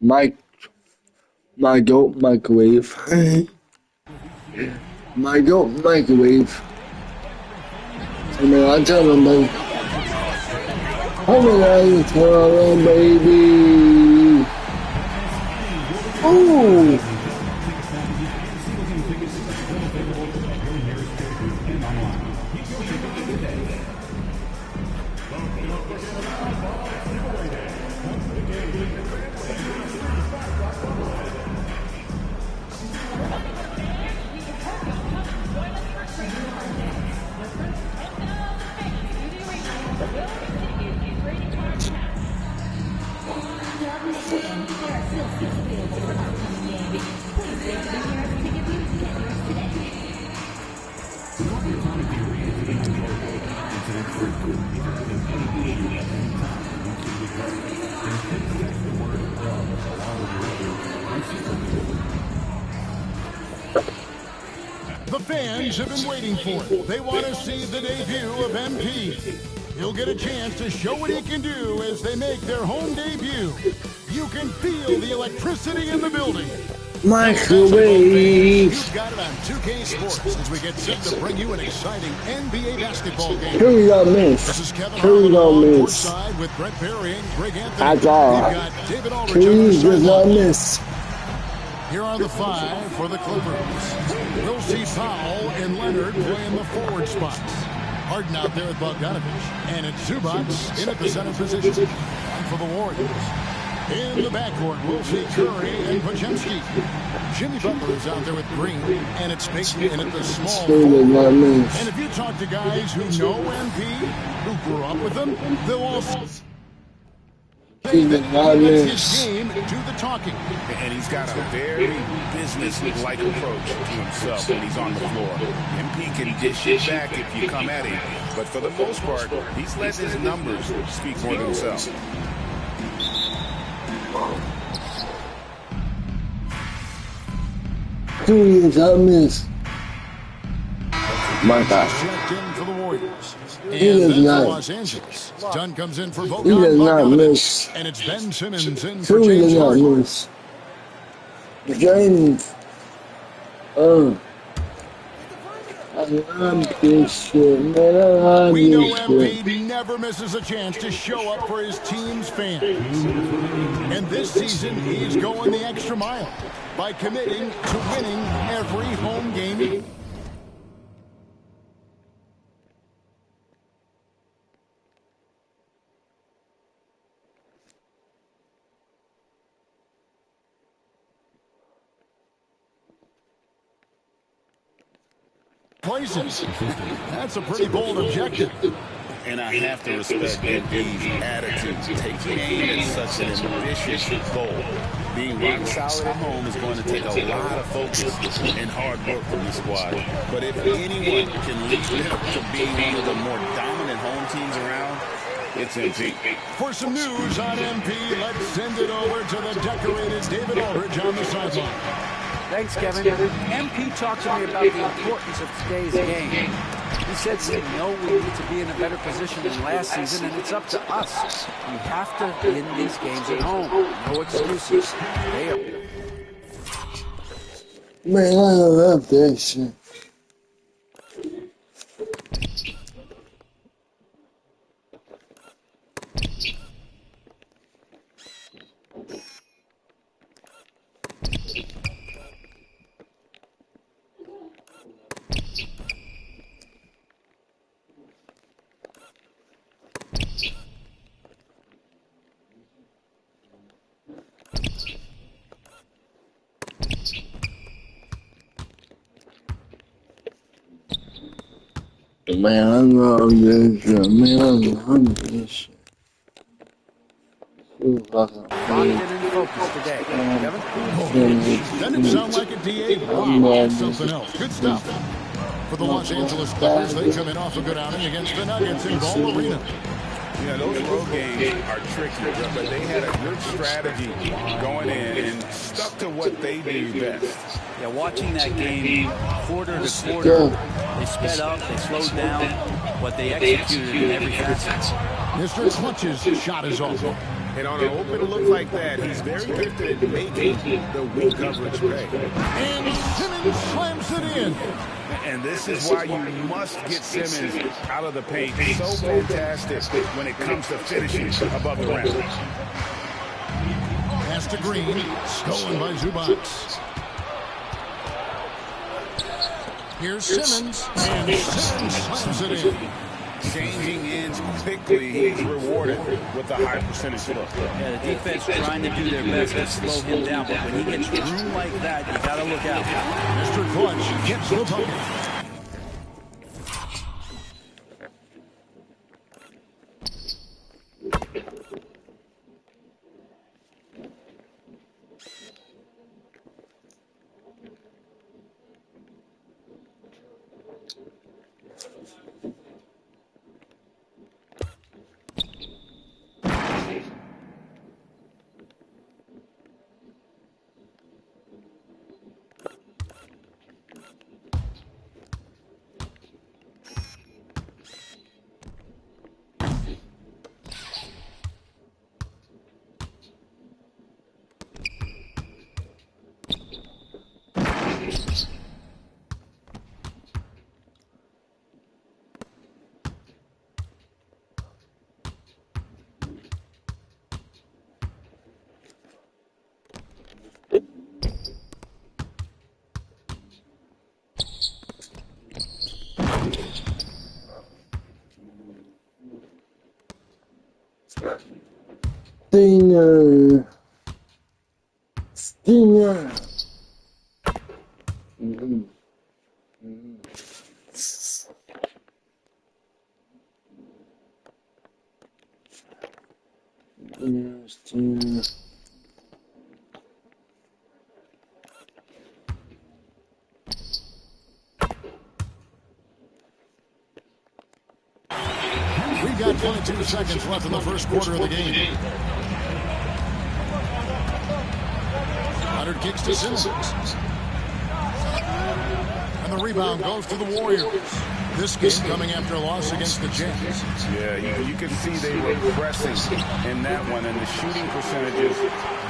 My goat.Microwave. My goat.Microwave. I mean, I tell them, like, how many I tell them, baby? Ooh! The fans have been waiting for it. They want to see the debut of MP. He'll get a chance to show what he can do as they make their home debut. You can feel the electricity in the building. Microwave. You've got it on 2K Sports as we get set to bring you an exciting NBA basketball game. Who you gonna miss? This is Kevin Who you gonna Harlan miss? side with Brett Perry and Greg Anthony. That's all. We've got David Aldridge Who on the you gonna sideline. miss? Here are the five for the Clippers. We'll see Powell and Leonard playing the forward spots. Harden out there with Bogdanovich. And it's Zubac in at the center position. And for the Warriors. In the backcourt, we'll see Curry and Podziemski. Jimmy Butler is out there with Green. And it's Payton in at the small forward. And if you talk to guys who know MP, who grew up with him, they'll all say that he lets his game do the talking. And he's got a very business-like approach to himself when he's on the floor. MP can dish it back if you come at him, but for the most part, he's letting his numbers speak for themselves. Who you gonna miss? My God. Checked in for the Warriors. He does not. Los Angeles. Dunn comes in for He does not miss. And it's Ben Simmons in for Who James does not Harden. miss? James. I love this shit, man. I love We know this shit. MP never misses a chance to show up for his team's fans. And this season, he's going the extra mile by committing to winning every home game. Places. That's a pretty bold objective. And I have to respect MP's attitude to take aim at such an ambitious goal. Being rock solid at home is going to take a lot of focus and hard work from the squad. But if anyone can lead them to being one of the more dominant home teams around, it's MP. For some news on MP, let's send it over to the decorated David Aldridge on the sideline. Thanks, Kevin. MP talked to me about the importance of today's game. He said we know we need to be in a better position than last season, and it's up to us. We have to win these games at home. No excuses. They are. Man, I love that shit. Man, I love this shit. Man, I love this shit. So fucking Locked in and focused today. Kevin? Doesn't it sound like a DA? Wow, something else. Good stuff. For the Los Angeles Clippers, they come in off a good outing against the Nuggets in Ball Arena. Yeah, those road games are tricky, but they had a good strategy going in and stuck to what they do best. Yeah, watching that game quarter to quarter, they sped up, they slowed down, but they executed in every facet. Mr. Clutch's shot is off. And on an open look like that, he's very gifted at making the weak coverage pay. And Simmons slams it in. And this is why you must get Simmons out of the paint. So fantastic when it comes to finishing above the rim. Pass to Green. Stolen by Zubac. Here's Simmons. And Simmons slams it in. Changing ends quickly, he's rewarded with a high percentage look. Yeah, the defense trying to do their best to slow him down, but when he gets room like that, you got to look out. Mr. Clutch gets the bucket. Stinger. Stinger. Stinger. We've got 22 seconds left in the first quarter of the game. Leonard kicks to Simmons. And the rebound goes to the Warriors. This game coming after a loss against the Jazz. Yeah, you can see they were pressing in that one, and the shooting percentages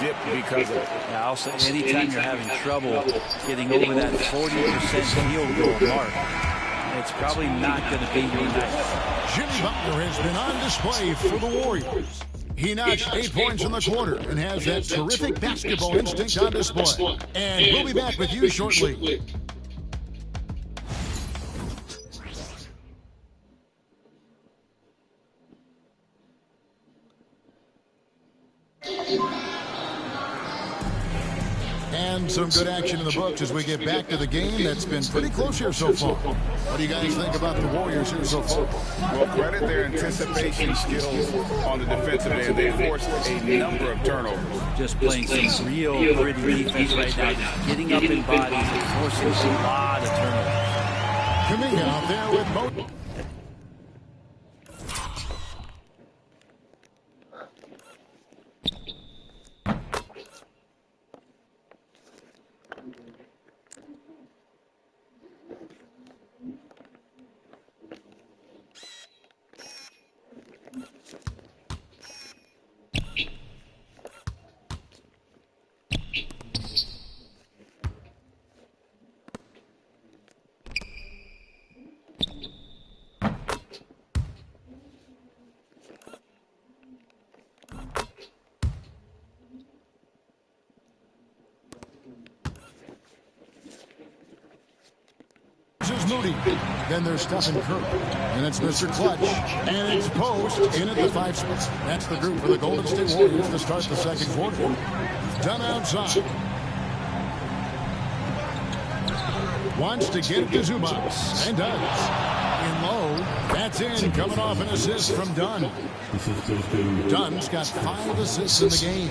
dipped because of it. Yeah, I'll say anytime you're having trouble getting over that 40% field goal mark, it's probably not going to be your night. Jimmy Butler has been on display for the Warriors. He notched 8 points in the quarter and has that terrific basketball instinct on display. And we'll be back with you shortly. And some good action in the books as we get back to the game that's been pretty close here so far. What do you guys think about the Warriors here so far? Well, credit their anticipation skills on the defensive end. They forced a number of turnovers. Just playing some real gritty defense right now. Just getting up in bodies and forcing a lot of turnovers. Coming out there with both. Moody. Then there's Stephen Curry. And it's Mr. Clutch. And it's Post in at the 5 spot. That's the group for the Golden State Warriors to start the second quarter. Done outside. Wants to get it to Zubac. And does. In low. That's in. Coming off an assist from Dunn. Dunn's got 5 assists in the game.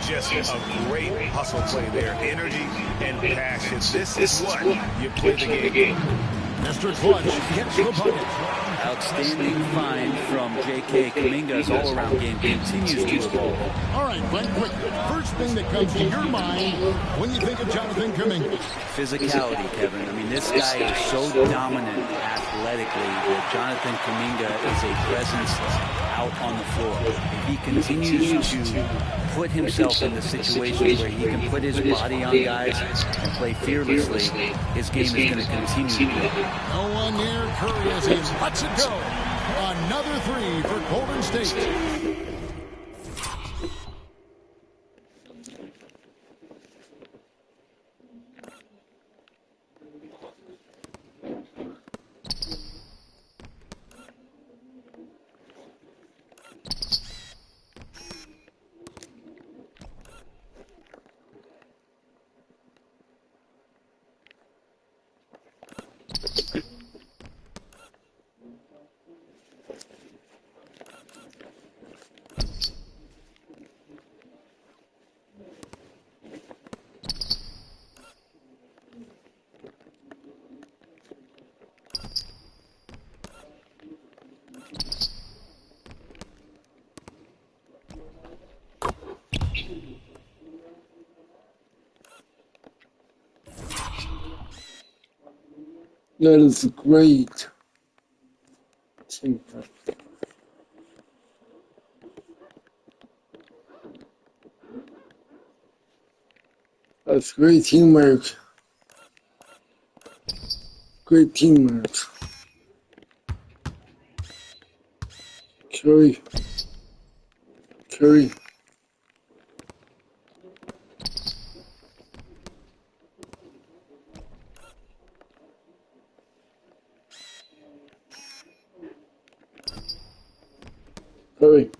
Just a great hustle play there. Energy and passion. This is what you play the game. Mr. Clutch gets the bucket. Outstanding find from J.K. Kuminga's all-around game continues to evolve. All right, Frank, quick. First thing that comes to your mind when you think of Jonathan Kuminga. Physicality, Kevin. I mean, this guy is so dominant athletically that Jonathan Kuminga is a presence out on the floor. If he continues to put himself in the situation where he can put his body on guys and play fearlessly, his game is going to continue to grow. No one near Curry as he lets it go. Another three for Golden State. That is great. That's great teamwork. Great teamwork. Curry. Curry. Curry.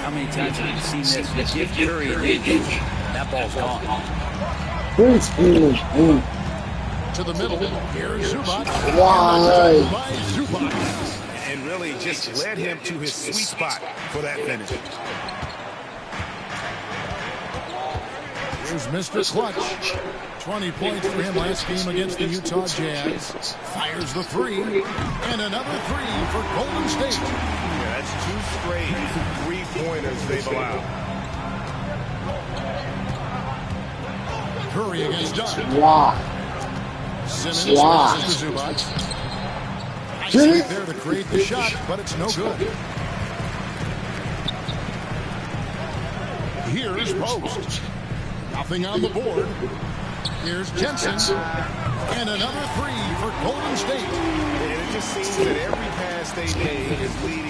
How many times have you seen this? You give Curry an inch, that ball's gone. Great teamwork. To the middle. Here's Zubac. Why? By Zubac. And really just led him to his sweet spot for that finish. Here's Mr. Clutch. 20 points for him last game against the Utah Jazz. Fires the three. And another three for Golden State. Yeah, that's two straight three-pointers they've allowed. Curry against Dunn. Wow. Simmons Wow. passes to Zubac. Nice Get feet it? there to create the shot, but it's no good. Here's Post. Nothing on the board. Here's Jensen. And another three for Golden State. And it just seems that every pass they make is leading.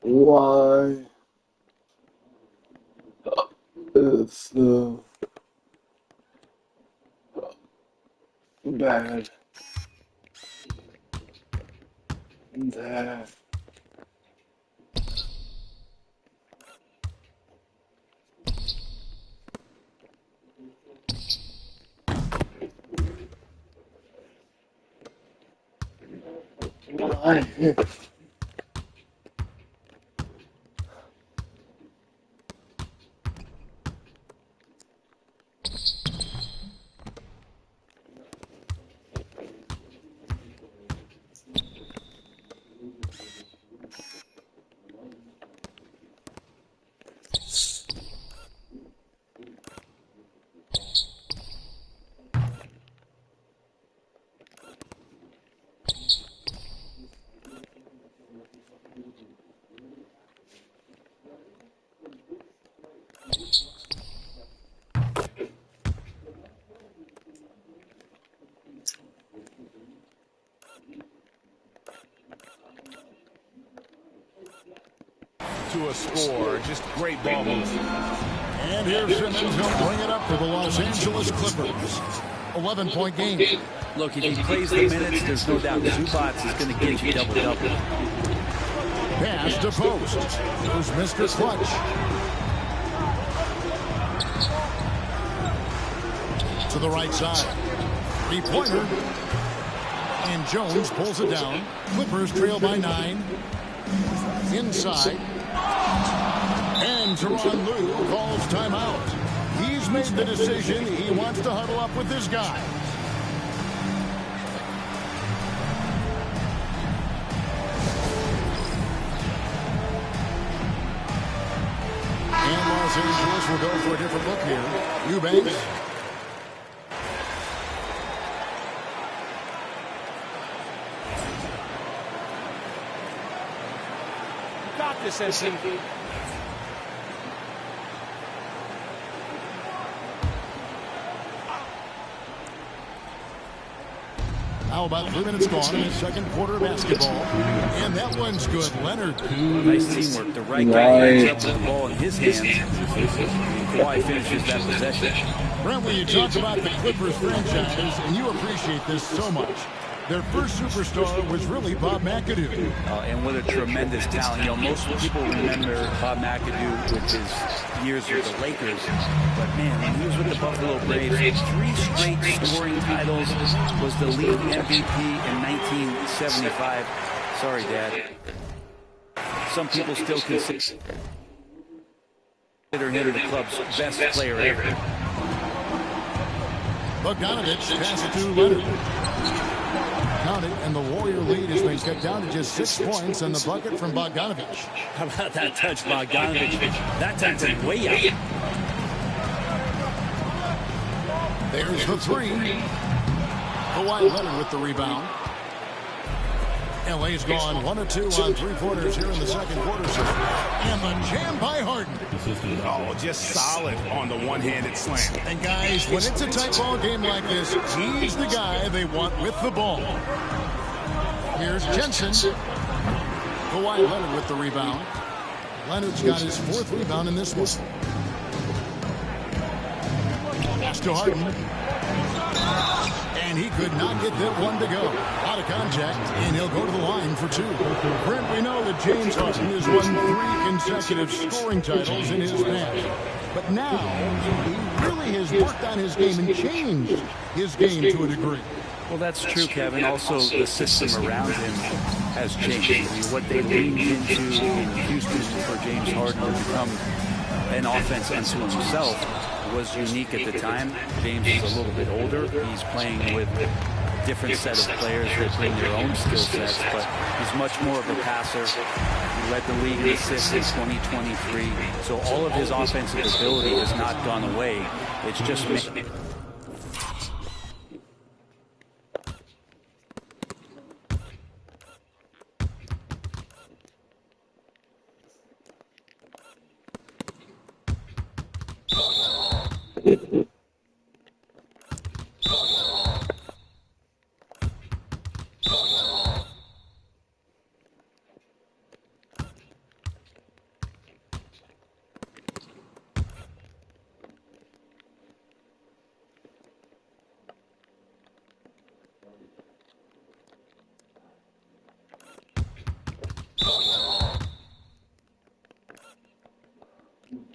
Why is bad that why to a score. Just great ball moves. And here's Simmons. He'll bring it up for the Los Angeles Clippers. 11-point game. Look, if he plays the minutes, there's no doubt Zubac is going to get you double-double. Pass to post. Here's Mr. Clutch. To the right side. Three-pointer. And Jones pulls it down. Clippers trail by 9. Inside. And Tyronn Lue calls timeout. He's made the decision. He wants to huddle up with this guy. And Los Angeles will go for a different look here. Eubanks. Got this, SC. How about 3 minutes gone in the second quarter of basketball? And that one's good. Leonard. Nice teamwork. The right guy ends up with the ball in his hands. And Kawhi finishes that possession. Brent, when you talk about the Clippers franchise, and you appreciate this so much, their first superstar was really Bob McAdoo. And what a tremendous talent. You know, most people remember Bob McAdoo with his years with the Lakers. But, man, when he was with the Buffalo Braves, 3 straight scoring titles, was the league MVP in 1975. Sorry, Dad. Some people still consider him the club's best player ever. Bogdanovich passes to Leonard. Counted, and the Warrior lead has been cut down to just 6 points on the bucket from Bogdanovich. How about that touch, Bogdanovich? That time from way out. There's the 3. Kawhi Leonard with the rebound. LA's gone 1 of 2 on 3-pointers here in the second quarter. And the jam by Harden. Oh, just solid on the one-handed slam. And guys, when it's a tight ball game like this, he's the guy they want with the ball. Here's Jensen. Kawhi Leonard with the rebound. Leonard's got his 4th rebound in this one. Pass to Harden. And he could not get that one to go. Out of contact, and he'll go to the line for 2. Brent, we know that James Harden has won 3 consecutive scoring titles in his past. But now, he really has worked on his game and changed his game to a degree. Well, that's true, Kevin. Also, the system around him has changed. I mean, what they leaned into in Houston for James Harden to become an offense unto himself was unique at the time. James is a little bit older. He's playing with a different set of players that bring their own skill sets, but he's much more of a passer. He led the league in assists in 2023. So all of his offensive ability has not gone away. It's just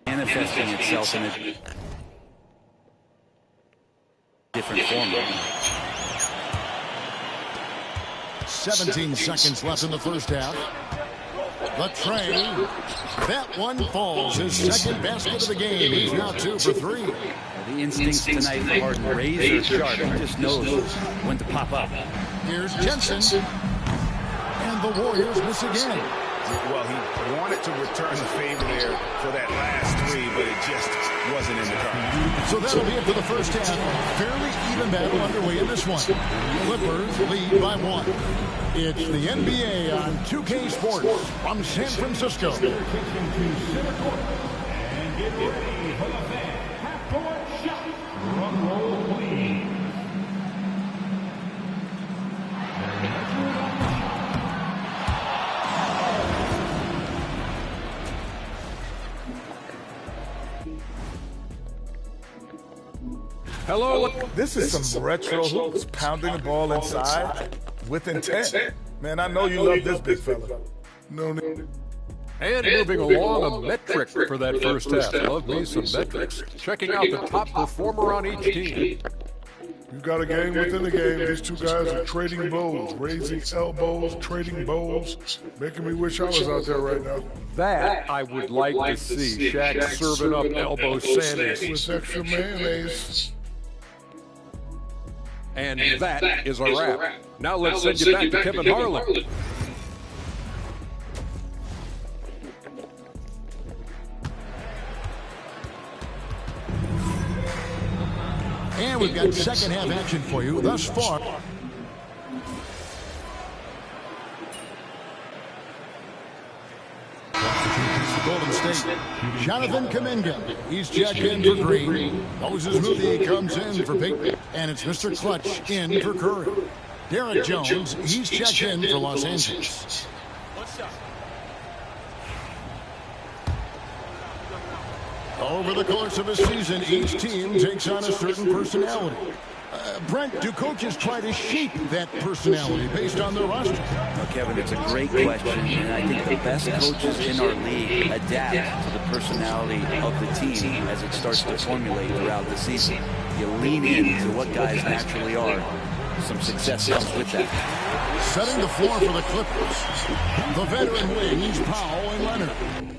manifesting itself in a different form. 17 seconds left in the first half. The tray. That one falls. His second basket of the game. He's now 2 for 3. The instincts tonight for Harden, razor sharp. He just knows when to pop up. Here's Jensen. And the Warriors miss again. Well, he wanted to return the favor there for that last 3, but it just wasn't in the cards. So that'll be it for the first half. Fairly even battle underway in this one. Clippers lead by 1. It's the NBA on 2K Sports from San Francisco. And get ready for the half-court shot. Drum roll, please. Hello. This is some retro hoops, pounding the ball inside with intent. Man, I know you love this big fella. No need. And moving along, a metric for that first half. Love me some metrics. Checking out the top performer on each team. You got a game within the game. These two guys are trading blows, raising elbows, trading bows, making me wish I was out there right now. That I would like to see. Shaq serving up elbow sandwich. With extra mayonnaise. And that is a wrap. Now let's send you back to Kevin Harlan. And we've got second half action for you thus far. Golden State, Jonathan Kuminga. He's checked in for Green. Moses Moody comes in for Peyton. And it's Mr. Clutch in for Curry. Derek Jones, he's checked in for Los Angeles. Over the course of a season, each team takes on a certain personality. Brent, do coaches try to shape that personality based on their roster? Well, Kevin, it's a great question, and I think the best coaches in our league adapt to the personality of the team as it starts to formulate throughout the season. You lean into what guys naturally are. Some success comes with that. Setting the floor for the Clippers, the veteran wings, Powell and Leonard.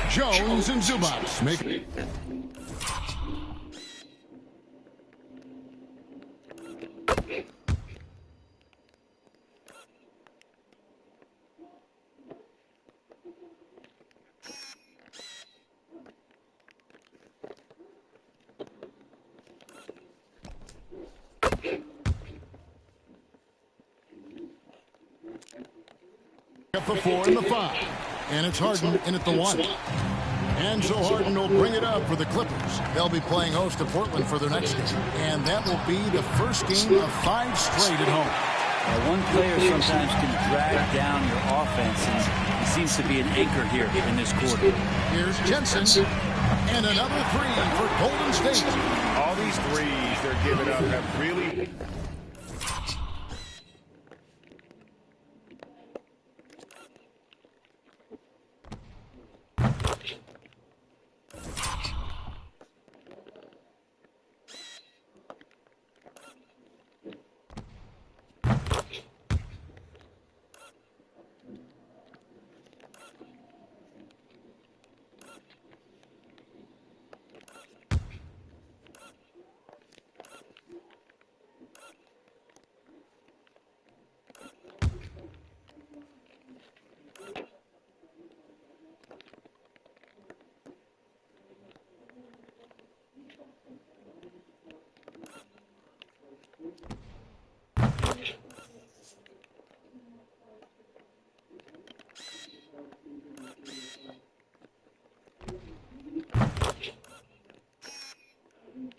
Jones and Zubac make it. Up the 4 and the 5. And it's Harden in at the 1. And so Harden will bring it up for the Clippers. They'll be playing host to Portland for their next game. And that will be the first game of 5 straight at home. Now, one player sometimes can drag down your offense, and he seems to be an anchor here in this quarter. Here's Jensen. And another 3 for Golden State. All these threes they're giving up have really...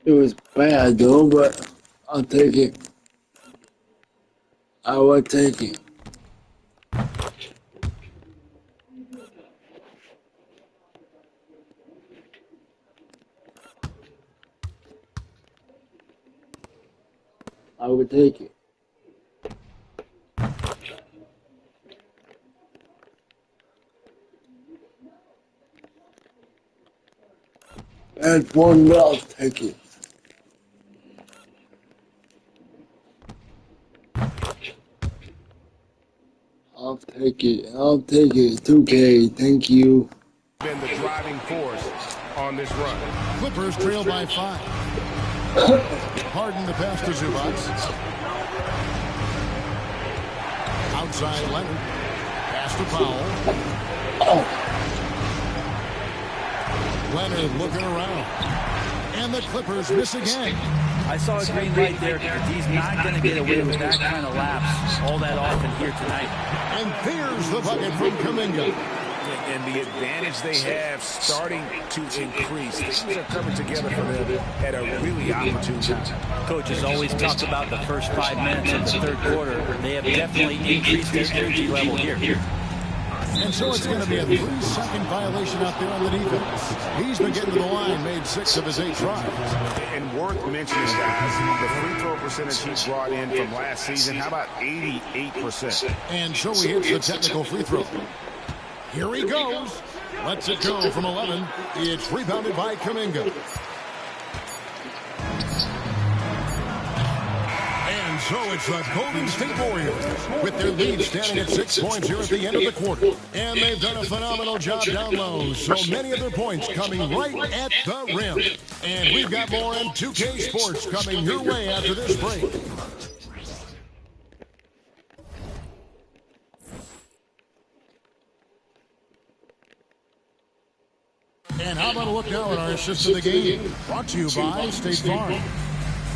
It was bad though, but I'll take it. I will take it. I would take it. That's one, but I'll take it. I'll take it. I'll take it. 2K. Thank you. Been the driving force on this run. Clippers trail by 5. Harden the pass to Zubac. Outside Leonard. Pass to Powell. Leonard looking around. And the Clippers miss again. I saw a green light there, but he's not going to get away with that kind of lapse all that often here tonight. And there's the bucket from Kuminga. And the advantage they have starting to increase. Things are coming together for them at a really opportune time. Coach has always talked about the first 5 minutes of the third quarter. They have definitely increased their energy level here. And so it's going to be a 3-second violation out there on the defense. He's been getting to the line, made 6 of his 8 tries. And worth mentioning, guys, the free throw percentage he brought in from last season, how about 88%? And so he hits the technical free throw. Here he goes. Lets it go from 11. It's rebounded by Kuminga. And so it's the Golden State Warriors with their lead standing at 6 points here at the end of the quarter. And they've done a phenomenal job down low. So many of their points coming right at the rim. And we've got more in 2K Sports coming your way after this break. And how about a look now at our assist of the game? Brought to you by State Farm.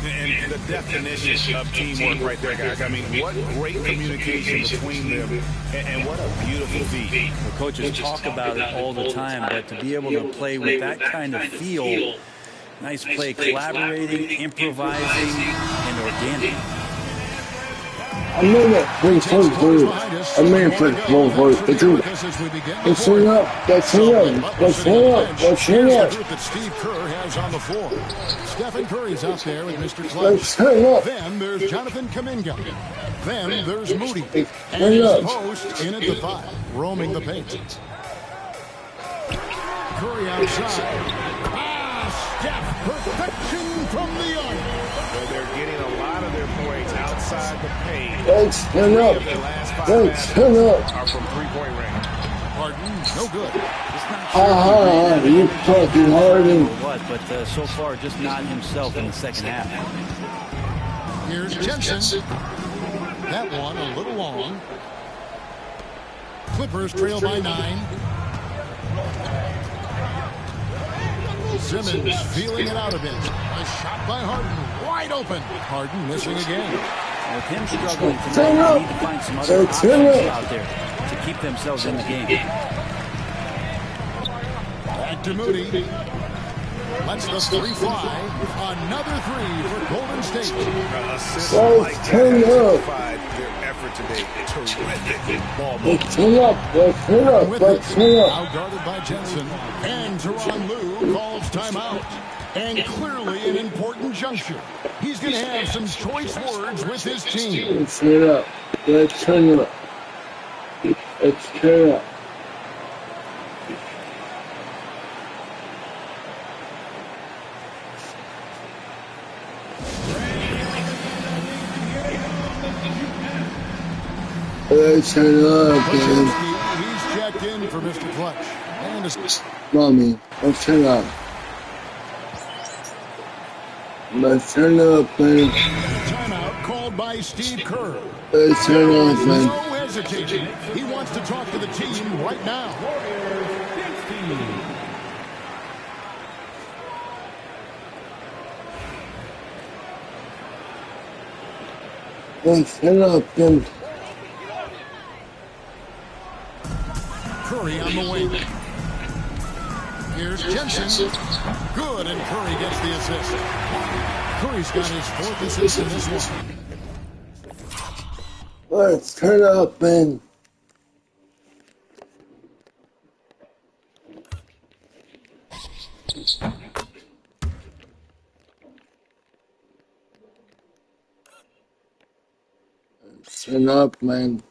And the definition of teamwork right there, guys. I mean, what great communication between them, and what a beautiful feat. The coaches talk about it all the time, but to be able to play with that kind of feel, nice play, collaborating, improvising, and organic. I mean it. Let's turn up. Let's turn up. Let's turn up. Let's turn up. That Steve Kerr has on the floor. Stephen Curry's out there with Mr. Clutch. Let's turn up. Then there's Jonathan Kuminga. Then there's Moody. And his post in at the 5, roaming the paint. Curry outside. Steph, perfection from the arc. So they're getting a lot of their points outside the paint. Let's turn up. Let's turn up. Are from three-point range. Harden, no good. You fucking Harden. But so far, just not himself in the second half. Here's Jensen. That one a little long. Clippers trail by 9. Simmons feeling it out a bit. A shot by Harden, wide open. Harden missing again. With him struggling tonight, they need to find some other options out there to keep themselves in the game. Back to Moody. Lets the 3 fly. Another 3 for Golden State. Let's turn up. Their effort today. Terrific ball. Let's turn up. Let's turn up. Let's turn up. Outguarded by Jensen. And Tyronn Lue calls timeout. And clearly an important juncture. He's going to have some choice words with his team. Let's turn up. Let's turn up. Let's turn up. Let's turn up, man. He's checked in for Mr. Clutch. And Mommy, let's turn up. Let's turn up, man. timeout called by Steve Kerr. Let's turn up, man. No hesitation. He wants to talk to the team right now. Let's turn up, man. Curry on the wing. Here's Jensen. Good, and Curry gets the assist. Curry's got his 4th assist in this one. Let's turn up, man. Let's turn up, man.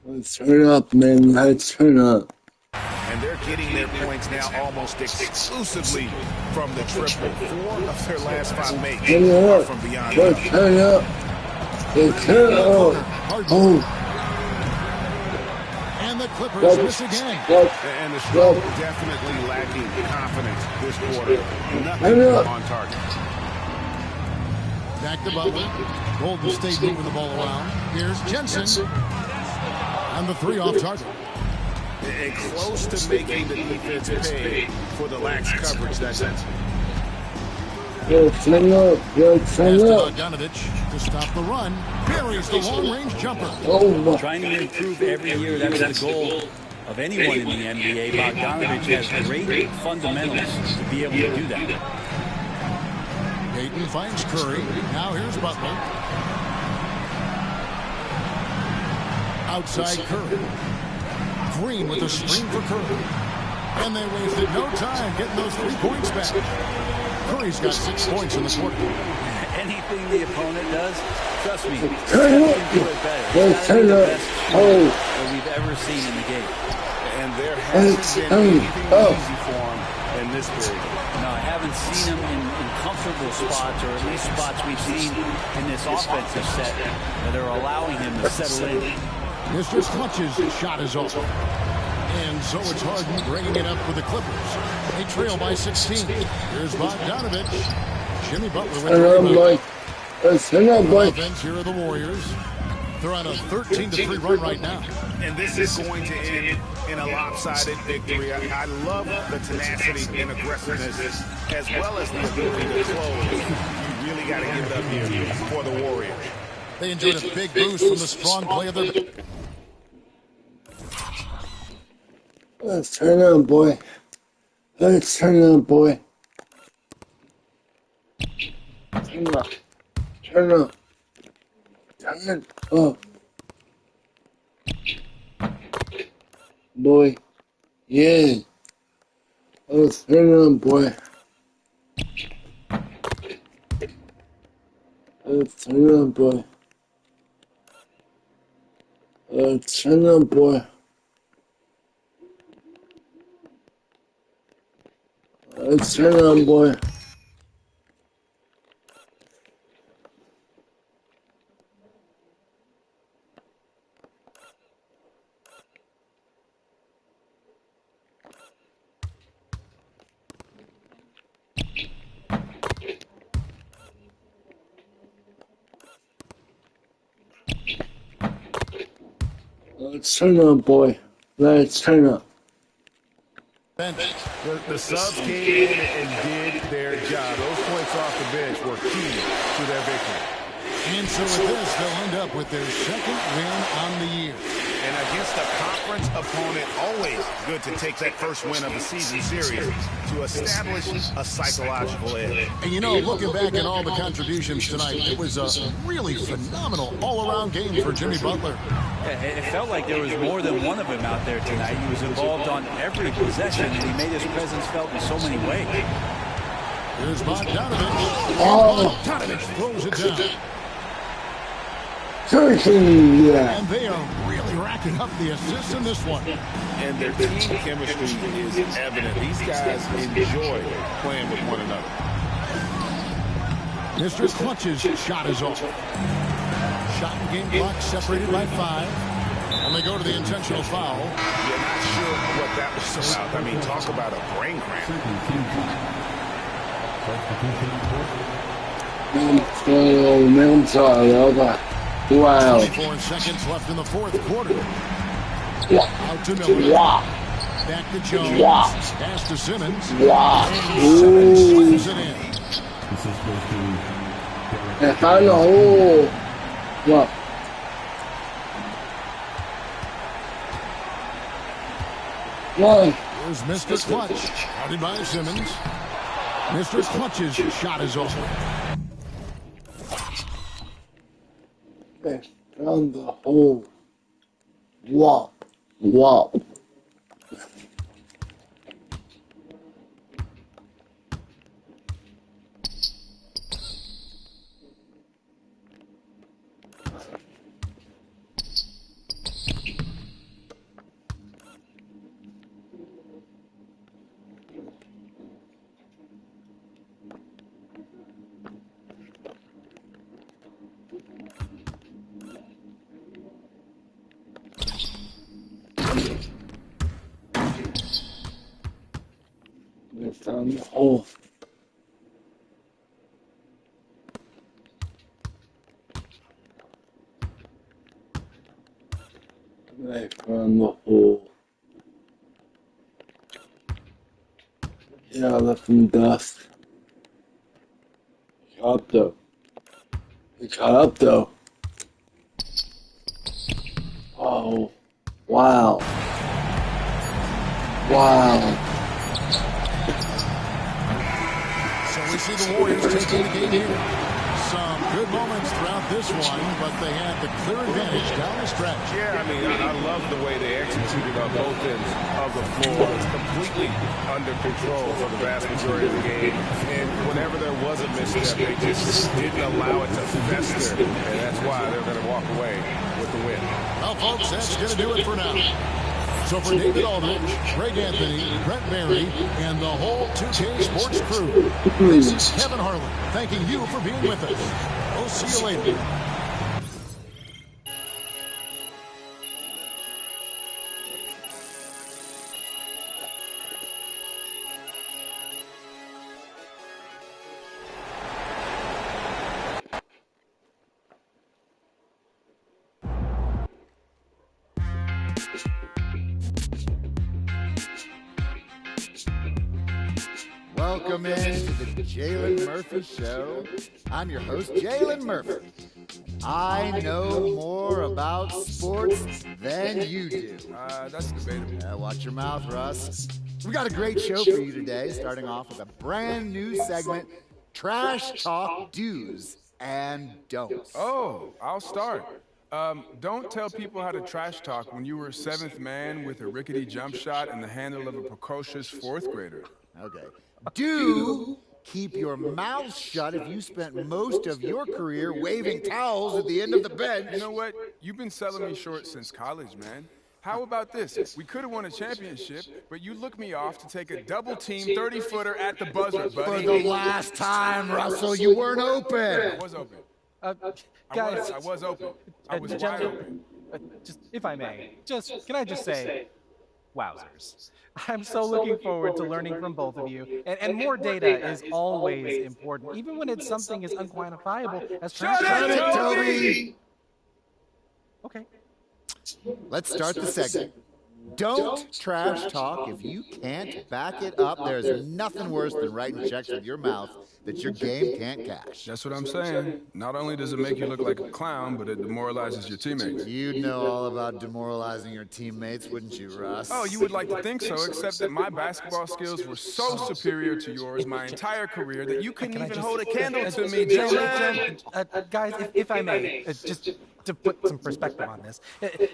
Let's turn up, man. Let's turn up. And they're getting their points now almost exclusively from the triple. 4 of their last 5 makes are from beyond. Let's turn up. Let's turn up. Oh. And the Clippers miss again. And the struggle definitely lacking confidence this quarter. Nothing on target. Back to Butler. Golden State moving the ball around. Here's Jensen. And the three off target. And close to making the defense pay for the lax coverage that time. Good signal. Good Pass to signal. Bogdanovich to stop the run. Buries the long-range jumper. Oh, my. Trying to improve every year, that's the goal of anyone in the NBA. Bogdanovich has great fundamentals to be able to do that. Payton finds Curry. Now here's Butler. Outside Curry. Green with a screen for Curry. And they wasted no time getting those 3 points back. Curry's got 6 points in the quarter. Anything the opponent does, trust me, Turn can up. do it better. Let's It's gotta be turn the up. best Oh. that we've ever seen in the game. And there hasn't been anything easy for him in this period. No, I haven't seen him in comfortable spots, or at least spots we've seen in this offensive set that are allowing him to settle in. Mr. Clutch's shot is off. And so it's Harden bringing it up for the Clippers. They trail by 16. Here's Bogdanovich. Jimmy Butler with Turn the up, rebound. boy. Let's turn up, boy. Offense here are the Warriors. They're on a 13-3 run right now. And this is going to end in a lopsided victory. I love the tenacity and aggressiveness as well as the ability to close. You really got to give it up here for the Warriors. They enjoyed a big boost from the strong play of their... Let's turn up, boy. Let's turn up, boy. Turn up. Turn up. Turn up. Boy. Yeah. Let's turn up, boy. Let's turn up, boy. Let's turn up, boy. Let's turn on, boy. Let's turn on, boy. Let's turn up. The subs came in and did their job. Those points off the bench were key to their victory. And so with this, they'll end up with their second win on the year. And against a conference opponent, always good to take that first win of the season series to establish a psychological edge. And you know, looking back at all the contributions tonight, it was a really phenomenal all-around game for Jimmy Butler. It felt like there was more than one of him out there tonight. He was involved on every possession, and he made his presence felt in so many ways. Here's Bogdanovich. Oh. Bogdanovich throws it down. Turkey, yeah. And they are really racking up the assists in this one. And their team chemistry is evident. These guys enjoy playing with one another. Mr. Clutch's shot is off. Shot and game clock separated by 5. And they go to the intentional foul. You're not sure what that was about. I mean, talk about a brain cramp. Wow. 24 seconds left in the fourth quarter. Wow. Out to Miller. Wow. Back to Jones. Wow. Pass to Simmons. Wow. And Simmons slams it in. Hello. Wow. Wow. Here's Mr. Clutch. Guarded by Simmons. Mr. Clutch's shot is off. Down the hole. Wop. Wop. Down the hole. They found the hole. Yeah, I left him dust. He caught up though. He caught up though. Oh, wow. Wow. So we see the Warriors taking the game here. Some good moments throughout this one, but they had the clear advantage down the stretch. Yeah, I mean, I love the way they executed on both ends of the floor. It's completely under control for the vast majority of the game. And whenever there was a misstep, they just didn't allow it to fester. And that's why they're going to walk away with the win. Well, folks, that's going to do it for now. So for David Aldridge, Greg Anthony, Brett Barry, and the whole 2K Sports crew, this is Kevin Harlan thanking you for being with us. We'll see you later. Welcome into the Jalen Murphy Show. I'm your host, Jalen Murphy. I know more about sports than you do. That's debatable. Watch your mouth, Russ. We got a great show for you today, starting off with a brand new segment, Trash Talk Do's and Don'ts. Oh, I'll start. Don't tell people how to trash talk when you were a seventh man with a rickety jump shot and the handle of a precocious fourth grader. Okay. Do keep your mouth shut if you spent most of your career waving towels at the end of the bench. You know what? You've been selling me short since college, man. How about this? We could have won a championship, but you looked me off to take a double-team 30-footer at the buzzer, buddy. For the last time, Russell, you weren't open. I was open. Guys, I was open. I was wide gentlemen, open. just if I may, can I just say, wowzers. I'm so looking forward to learning from both of you, and more data is always important, even when it's something as unquantifiable as Shut it, Toby! Okay. Let's start the segment. Don't trash talk if you can't back it up. There's nothing worse than writing checks with your mouth that your game can't cash. That's what I'm saying. Not only does it make you look like a clown, but it demoralizes your teammates. You'd know all about demoralizing your teammates, wouldn't you, Russ? Oh, you would like to think so, except that my basketball skills were so superior to yours my entire career that you couldn't even hold a candle to me, Jalen. Guys, if I may, just to put some perspective on this,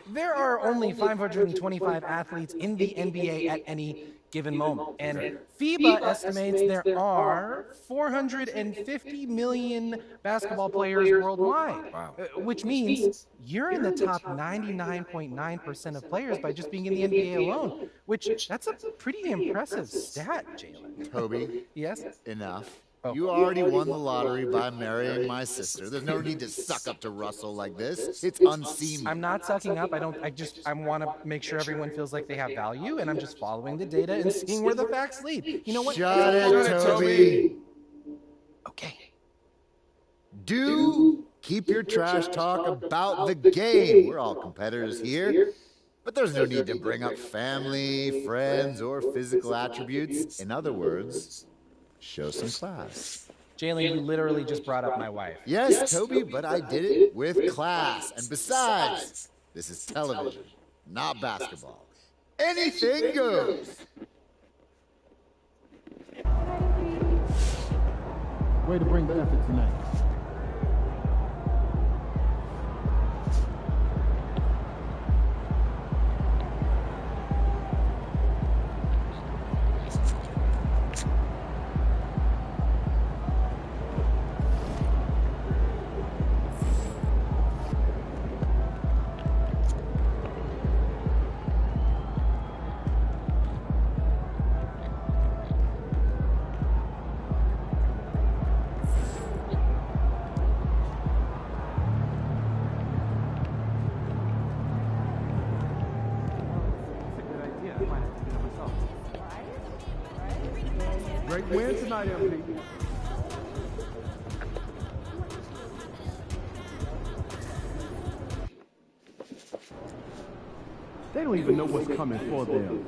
there are only 525 athletes in the NBA at any given moment, and FIBA estimates there are 450 million basketball players worldwide. Wow. Which means you're in the top 99.9% of players by just being in the NBA alone, which that's a pretty impressive stat, Jalen. Toby? Yes? Enough. Oh. You already won the lottery by marrying my sister. There's no need to suck up to Russell like this. It's unseemly. I'm not sucking up. I want to make sure everyone feels like they have value, and I'm just following the data and seeing where the facts lead. You know what? Shut it, Toby. Okay. Do keep your trash talk about the game. We're all competitors here. But there's no need to bring up family, friends, or physical attributes. In other words, show some class. Jalen, you literally just brought up my wife. Yes, Toby, but I did it with class. And besides, this is television, not basketball. Anything goes. Way to bring the effort tonight. Great win tonight, MP. They don't even know what's coming for them.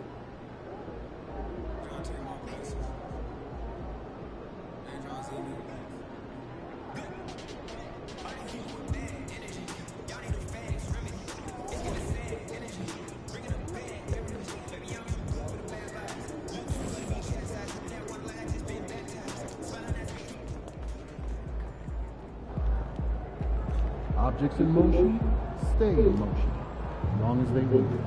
Objects in motion, stay in motion, as long as they move.